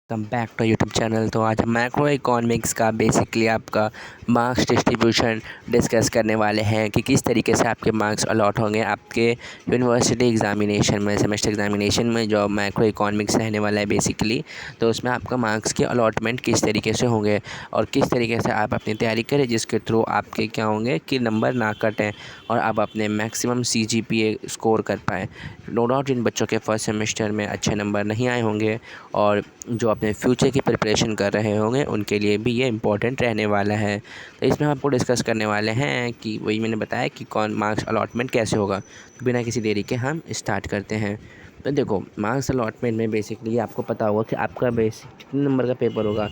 Welcome back to YouTube channel. तो आज हम मैक्रो इकोनॉमिक्स का बेसिकली आपका मार्क्स डिस्ट्रीब्यूशन डिस्कस करने वाले हैं कि किस तरीके से आपके मार्क्स अलॉट होंगे आपके यूनिवर्सिटी एग्जामिनेशन में, सेमेस्टर एग्जामिनेशन में जो मैक्रो इकोनॉमिक्स रहने वाला है बेसिकली। तो उसमें आपका मार्क्स के अलॉटमेंट किस तरीके से होंगे और किस तरीके से आप अपनी तैयारी करें जिसके थ्रू आपके क्या होंगे कि नंबर ना कटें और आप अपने मैक्सिमम CGPA स्कोर कर पाएँ। नो डाउट जिन बच्चों के फर्स्ट सेमेस्टर में अच्छे नंबर नहीं आए होंगे और जो अपने फ्यूचर की प्रिपरेशन कर रहे होंगे उनके लिए भी ये इम्पोर्टेंट रहने वाला है। तो इसमें हम आपको डिस्कस करने वाले हैं कि वही मैंने बताया कि कौन मार्क्स अलॉटमेंट कैसे होगा। तो बिना किसी देरी के हम स्टार्ट करते हैं। तो देखो, मार्क्स अलॉटमेंट में बेसिकली आपको पता होगा कि आपका बेसिक कितने नंबर का पेपर होगा।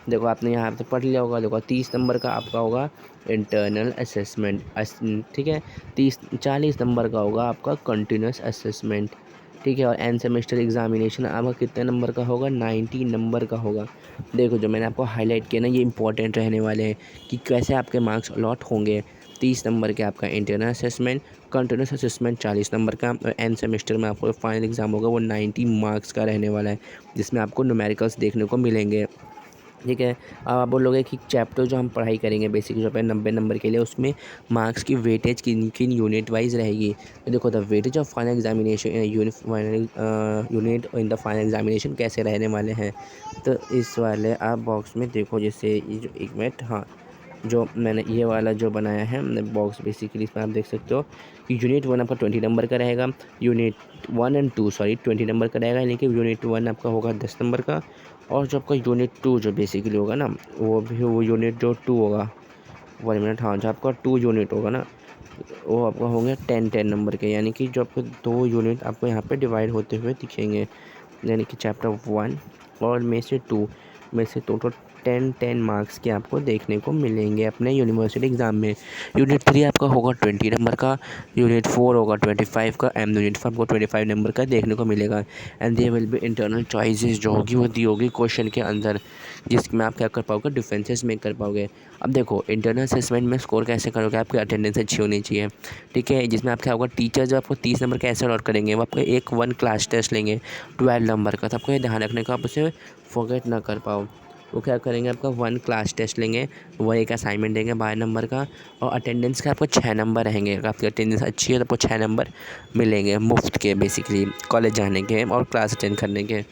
देखो, आपने यहाँ पे पढ़ लिया होगा। देखो, 30 नंबर का आपका होगा इंटरनल असेसमेंट, ठीक है। 40 नंबर का होगा आपका कंटिन्यूस असेसमेंट, ठीक है। और एंड सेमेस्टर एग्जामिनेशन आपका कितने नंबर का होगा? 90 नंबर का होगा। देखो, जो मैंने आपको हाईलाइट किया ना, ये इंपॉर्टेंट रहने वाले हैं कि कैसे आपके मार्क्स अलॉट होंगे। 30 नंबर के आपका internal assessment, continuous assessment 40 number का, और एंड सेमेस्टर में आपको फाइनल एग्ज़ाम होगा वो 90 मार्क्स का रहने वाला है, जिसमें आपको न्यूमेरिकल्स देखने को मिलेंगे, ठीक है। अब आप बोलोगे कि चैप्टर जो हम पढ़ाई करेंगे बेसिक जो है 90 नंबर के लिए, उसमें मार्क्स की वेटेज किन किन यूनिट वाइज रहेगी। तो देखो, the weightage of final examination unit in the final examination कैसे रहने वाले हैं। तो इस वाले आप बॉक्स में देखो, जैसे ये जो एक मिनट, हाँ, जो मैंने ये वाला जो बनाया है बॉक्स बेसिकली, इसमें आप देख सकते हो कि यूनिट 1 आपका 20 नंबर का रहेगा, यूनिट 1 एंड 2 सॉरी 20 नंबर का रहेगा, यानी कि यूनिट 1 आपका होगा 10 नंबर का, और जो आपका यूनिट 2 जो बेसिकली होगा ना, वो यूनिट जो 2 होगा, 1 मिनट, हाँ, जो आपका 2 यूनिट होगा ना, वो आपका होंगे 10 नंबर के, यानी कि जो आपके 2 यूनिट आपको यहाँ पे डिवाइड होते हुए दिखेंगे, यानी कि चैप्टर 1 और में से 2 में से टोटल 10 मार्क्स के आपको देखने को मिलेंगे अपने यूनिवर्सिटी एग्ज़ाम में। यूनिट 3 आपका होगा 20 नंबर का, यूनिट 4 होगा 25 का, एंड यूनिट 5 को 25 नंबर का देखने को मिलेगा। And they will be internal choices जो होगी वो दी होगी क्वेश्चन के अंदर, जिसमें आप क्या कर पाओगे, डिफरेंसेस मेक कर पाओगे। अब देखो, इंटरनल असेसमेंट में स्कोर कैसे करोगे, आपकी अटेंडेंस अच्छी होनी चाहिए, ठीक है। जिसमें आप क्या होगा, टीचर जो आपको 30 नंबर कैसे अलॉट करेंगे, वो आपको एक 1 क्लास टेस्ट लेंगे 12 नंबर का। तो आपको ये ध्यान रखने का, आप उसे फॉरगेट ना कर पाओ। वो क्या करेंगे, आपका 1 क्लास टेस्ट लेंगे, वो एक असाइनमेंट देंगे 12 नंबर का, और अटेंडेंस के आपको 6 नंबर रहेंगे। अगर आपकी अटेंडेंस अच्छी है तो आपको 6 नंबर मिलेंगे मुफ्त के, बेसिकली कॉलेज जाने के और क्लास अटेंड करने के।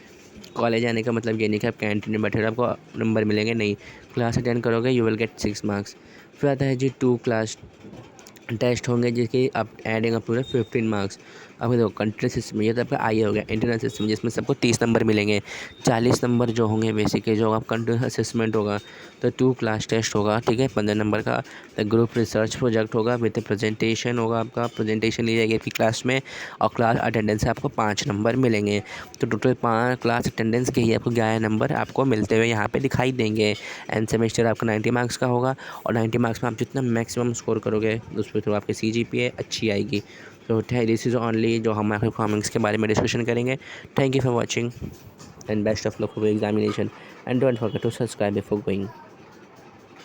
कॉलेज जाने का मतलब ये नहीं कि आप कैंटीन में बैठे रहो आपको नंबर मिलेंगे, नहीं, क्लास अटेंड करोगे यू विल गेट 6 मार्क्स। फिर आता है जी 2 क्लास टेस्ट होंगे, जिसकी आप एडिंग अप टू 15 मार्क्स। अब देखो, कंट्रीज सिस्टम ये तो आपका आई हो गया, इंटरनल सिस्टम जिसमें सबको 30 नंबर मिलेंगे। 40 नंबर जो होंगे बेसिकली जो आप कंट्रीज असेसमेंट होगा, तो 2 क्लास टेस्ट होगा, ठीक है, 15 नंबर का। तो ग्रुप रिसर्च प्रोजेक्ट होगा विद प्रेजेंटेशन होगा, आपका प्रेजेंटेशन ली जाएगी आपकी क्लास में, और क्लास अटेंडेंस से आपको 5 नंबर मिलेंगे। तो टोटल 5 क्लास अटेंडेंस के ही आपको 11 नंबर आपको मिलते हुए यहाँ पे दिखाई देंगे। एंड सेमेस्टर आपका 90 मार्क्स का होगा, और 90 मार्क्स में आप जितना मैक्सिमम स्कोर करोगे उस पर थ्रू आपकी CGPA अच्छी आएगी। तो दिस इज़ ओनली जो हम मैक्रो इकोनॉमिक्स के बारे में डिस्कशन करेंगे। Thank you for watching and best of luck for examination, and don't forget to subscribe before going.